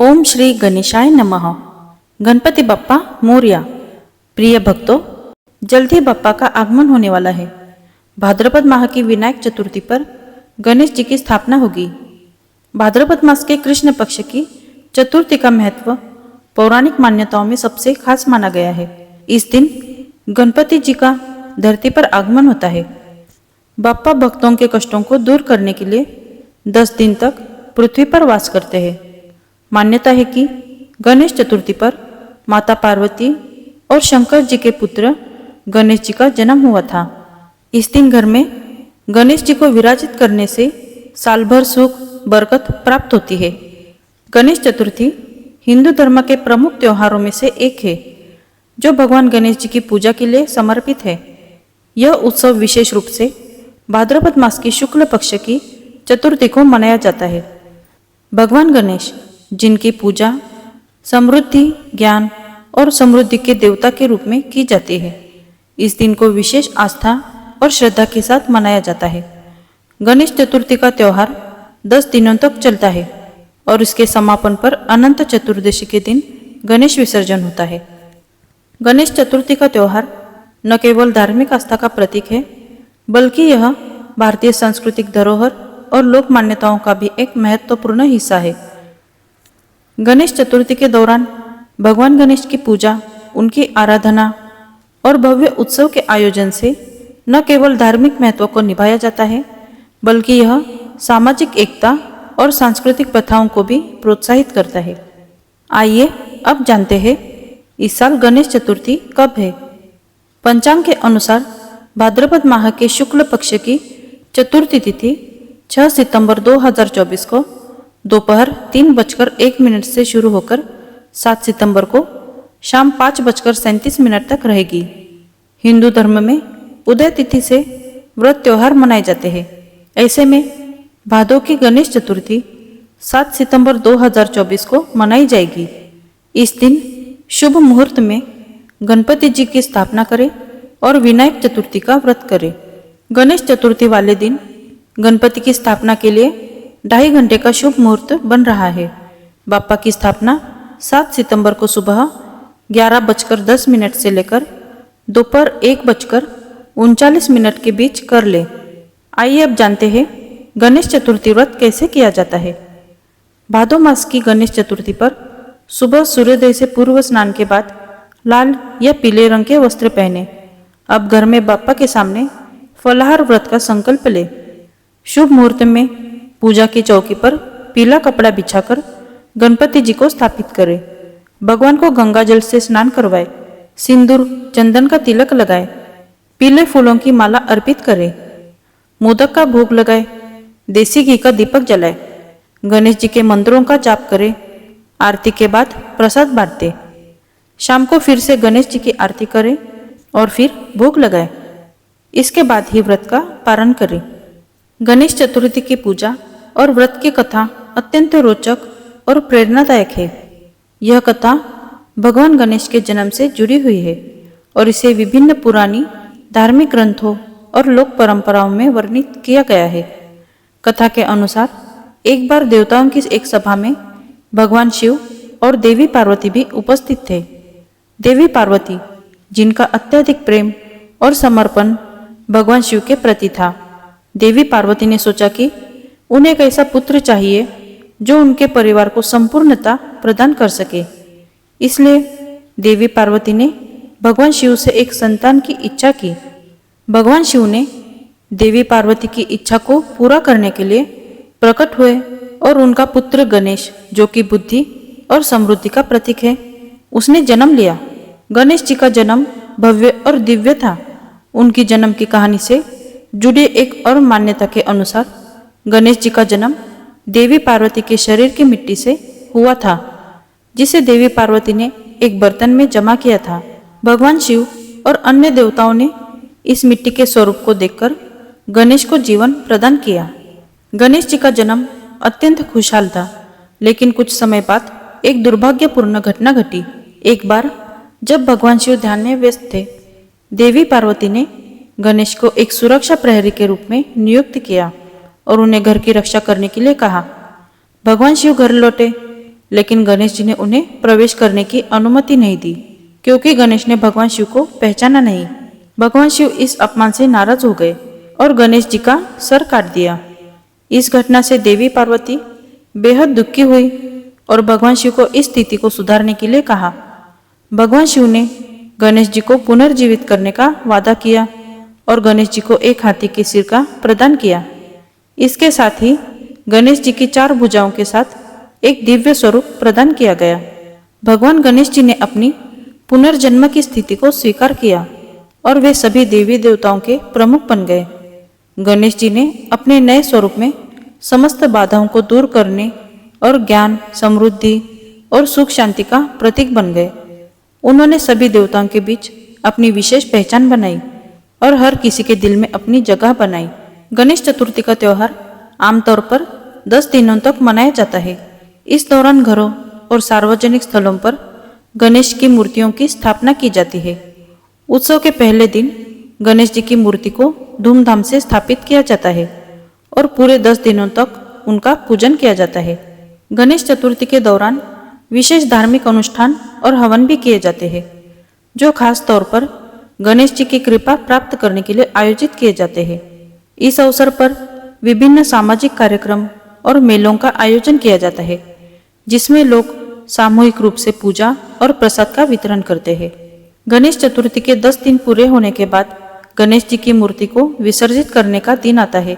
ओम श्री गणेशाय नमः। गणपति बप्पा मोरया। प्रिय भक्तों, जल्द ही बप्पा का आगमन होने वाला है। भाद्रपद माह की विनायक चतुर्थी पर गणेश जी की स्थापना होगी। भाद्रपद मास के कृष्ण पक्ष की चतुर्थी का महत्व पौराणिक मान्यताओं में सबसे खास माना गया है। इस दिन गणपति जी का धरती पर आगमन होता है। बप्पा भक्तों के कष्टों को दूर करने के लिए 10 दिन तक पृथ्वी पर वास करते हैं। मान्यता है कि गणेश चतुर्थी पर माता पार्वती और शंकर जी के पुत्र गणेश जी का जन्म हुआ था। इस दिन घर में गणेश जी को विराजित करने से साल भर सुख बरकत प्राप्त होती है। गणेश चतुर्थी हिंदू धर्म के प्रमुख त्योहारों में से एक है, जो भगवान गणेश जी की पूजा के लिए समर्पित है। यह उत्सव विशेष रूप से भाद्रपद मास की शुक्ल पक्ष की चतुर्थी को मनाया जाता है। भगवान गणेश, जिनकी पूजा समृद्धि, ज्ञान और समृद्धि के देवता के रूप में की जाती है, इस दिन को विशेष आस्था और श्रद्धा के साथ मनाया जाता है। गणेश चतुर्थी का त्यौहार 10 दिनों तक चलता है और इसके समापन पर अनंत चतुर्दशी के दिन गणेश विसर्जन होता है। गणेश चतुर्थी का त्यौहार न केवल धार्मिक आस्था का प्रतीक है, बल्कि यह भारतीय सांस्कृतिक धरोहर और लोक मान्यताओं का भी एक महत्वपूर्ण हिस्सा है। गणेश चतुर्थी के दौरान भगवान गणेश की पूजा, उनकी आराधना और भव्य उत्सव के आयोजन से न केवल धार्मिक महत्व को निभाया जाता है, बल्कि यह सामाजिक एकता और सांस्कृतिक प्रथाओं को भी प्रोत्साहित करता है। आइए अब जानते हैं इस साल गणेश चतुर्थी कब है। पंचांग के अनुसार भाद्रपद माह के शुक्ल पक्ष की चतुर्थी तिथि 6 सितंबर 2024 को दोपहर 3:01 से शुरू होकर 7 सितंबर को शाम 5:37 तक रहेगी। हिंदू धर्म में उदय तिथि से व्रत त्योहार मनाए जाते हैं। ऐसे में भादों की गणेश चतुर्थी 7 सितंबर 2024 को मनाई जाएगी। इस दिन शुभ मुहूर्त में गणपति जी की स्थापना करें और विनायक चतुर्थी का व्रत करें। गणेश चतुर्थी वाले दिन गणपति की स्थापना के लिए 2.5 घंटे का शुभ मुहूर्त बन रहा है। बप्पा की स्थापना 7 सितंबर को सुबह 11:10 से लेकर दोपहर 1:39 के बीच कर ले। आइए अब जानते हैं गणेश चतुर्थी व्रत कैसे किया जाता है। भादो मास की गणेश चतुर्थी पर सुबह सूर्योदय से पूर्व स्नान के बाद लाल या पीले रंग के वस्त्र पहने। अब घर में बप्पा के सामने फलाहार व्रत का संकल्प ले। शुभ मुहूर्त में पूजा की चौकी पर पीला कपड़ा बिछाकर गणपति जी को स्थापित करें। भगवान को गंगा जल से स्नान करवाए, सिंदूर चंदन का तिलक लगाए, पीले फूलों की माला अर्पित करें, मोदक का भोग लगाए, देसी घी का दीपक जलाए, गणेश जी के मंत्रों का जाप करें। आरती के बाद प्रसाद बांटे। शाम को फिर से गणेश जी की आरती करें और फिर भोग लगाए। इसके बाद ही व्रत का पारण करें। गणेश चतुर्थी की पूजा और व्रत की कथा अत्यंत रोचक और प्रेरणादायक है। यह कथा भगवान गणेश के जन्म से जुड़ी हुई है और इसे विभिन्न पुरानी धार्मिक ग्रंथों और लोक परंपराओं में वर्णित किया गया है। कथा के अनुसार एक बार देवताओं की एक सभा में भगवान शिव और देवी पार्वती भी उपस्थित थे। देवी पार्वती, जिनका अत्यधिक प्रेम और समर्पण भगवान शिव के प्रति था, देवी पार्वती ने सोचा कि उन्हें एक ऐसा पुत्र चाहिए जो उनके परिवार को संपूर्णता प्रदान कर सके। इसलिए देवी पार्वती ने भगवान शिव से एक संतान की इच्छा की। भगवान शिव ने देवी पार्वती की इच्छा को पूरा करने के लिए प्रकट हुए और उनका पुत्र गणेश, जो कि बुद्धि और समृद्धि का प्रतीक है, उसने जन्म लिया। गणेश जी का जन्म भव्य और दिव्य था। उनकी जन्म की कहानी से जुड़े एक और मान्यता के अनुसार गणेश जी का जन्म देवी पार्वती के शरीर की मिट्टी से हुआ था, जिसे देवी पार्वती ने एक बर्तन में जमा किया था। भगवान शिव और अन्य देवताओं ने इस मिट्टी के स्वरूप को देखकर गणेश को जीवन प्रदान किया। गणेश जी का जन्म अत्यंत खुशहाल था, लेकिन कुछ समय बाद एक दुर्भाग्यपूर्ण घटना घटी। एक बार जब भगवान शिव ध्यान में व्यस्त थे, देवी पार्वती ने गणेश को एक सुरक्षा प्रहरी के रूप में नियुक्त किया और उन्हें घर की रक्षा करने के लिए कहा। भगवान शिव घर लौटे, लेकिन गणेश जी ने उन्हें प्रवेश करने की अनुमति नहीं दी, क्योंकि गणेश ने भगवान शिव को पहचाना नहीं। भगवान शिव इस अपमान से नाराज हो गए और गणेश जी का सर काट दिया। इस घटना से देवी पार्वती बेहद दुखी हुई और भगवान शिव को इस स्थिति को सुधारने के लिए कहा। भगवान शिव ने गणेश जी को पुनर्जीवित करने का वादा किया और गणेश जी को एक हाथी के सिर का प्रदान किया। इसके साथ ही गणेश जी की 4 भुजाओं के साथ एक दिव्य स्वरूप प्रदान किया गया। भगवान गणेश जी ने अपनी पुनर्जन्म की स्थिति को स्वीकार किया और वे सभी देवी देवताओं के प्रमुख बन गए। गणेश जी ने अपने नए स्वरूप में समस्त बाधाओं को दूर करने और ज्ञान, समृद्धि और सुख शांति का प्रतीक बन गए। उन्होंने सभी देवताओं के बीच अपनी विशेष पहचान बनाई और हर किसी के दिल में अपनी जगह बनाई। गणेश चतुर्थी का त्यौहार आमतौर पर 10 दिनों तक मनाया जाता है। इस दौरान घरों और सार्वजनिक स्थलों पर गणेश की मूर्तियों की स्थापना की जाती है। उत्सव के पहले दिन गणेश जी की मूर्ति को धूमधाम से स्थापित किया जाता है और पूरे 10 दिनों तक उनका पूजन किया जाता है। गणेश चतुर्थी के दौरान विशेष धार्मिक अनुष्ठान और हवन भी किए जाते हैं, जो खास तौर पर गणेश जी की कृपा प्राप्त करने के लिए आयोजित किए जाते हैं। इस अवसर पर विभिन्न सामाजिक कार्यक्रम और मेलों का आयोजन किया जाता है, जिसमें लोग सामूहिक रूप से पूजा और प्रसाद का वितरण करते हैं। गणेश चतुर्थी के 10 दिन पूरे होने के बाद गणेश जी की मूर्ति को विसर्जित करने का दिन आता है।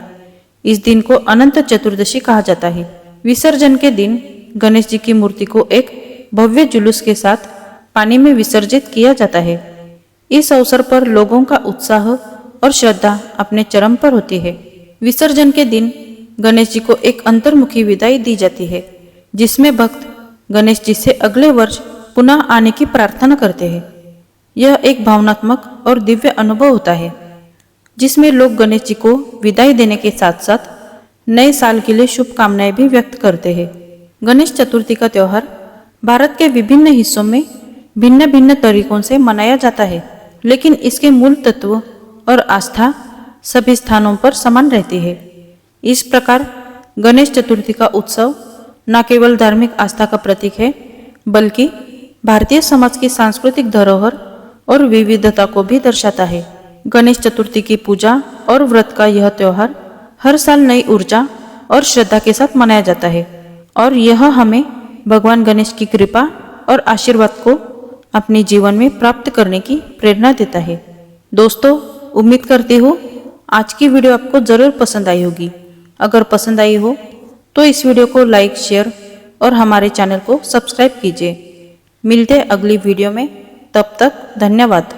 इस दिन को अनंत चतुर्दशी कहा जाता है। विसर्जन के दिन गणेश जी की मूर्ति को एक भव्य जुलूस के साथ पानी में विसर्जित किया जाता है। इस अवसर पर लोगों का उत्साह और श्रद्धा अपने चरम पर होती है। विसर्जन के दिन गणेश जी को एक अंतर्मुखी विदाई दी जाती है, जिसमें भक्त गणेश जी से अगले वर्ष पुनः आने की प्रार्थना करते हैं। यह एक भावनात्मक और दिव्य अनुभव होता है, जिसमें लोग गणेश जी को विदाई देने के साथ साथ नए साल के लिए शुभकामनाएं भी व्यक्त करते हैं। गणेश चतुर्थी का त्यौहार भारत के विभिन्न हिस्सों में भिन्न भिन्न तरीकों से मनाया जाता है, लेकिन इसके मूल तत्व और आस्था सभी स्थानों पर समान रहती है। इस प्रकार गणेश चतुर्थी का उत्सव न केवल धार्मिक आस्था का प्रतीक है, बल्कि भारतीय समाज की सांस्कृतिक धरोहर और विविधता को भी दर्शाता है। गणेश चतुर्थी की पूजा और व्रत का यह त्यौहार हर साल नई ऊर्जा और श्रद्धा के साथ मनाया जाता है और यह हमें भगवान गणेश की कृपा और आशीर्वाद को अपने जीवन में प्राप्त करने की प्रेरणा देता है। दोस्तों, उम्मीद करती हूँ आज की वीडियो आपको ज़रूर पसंद आई होगी। अगर पसंद आई हो तो इस वीडियो को लाइक, शेयर और हमारे चैनल को सब्सक्राइब कीजिए। मिलते हैं अगली वीडियो में, तब तक धन्यवाद।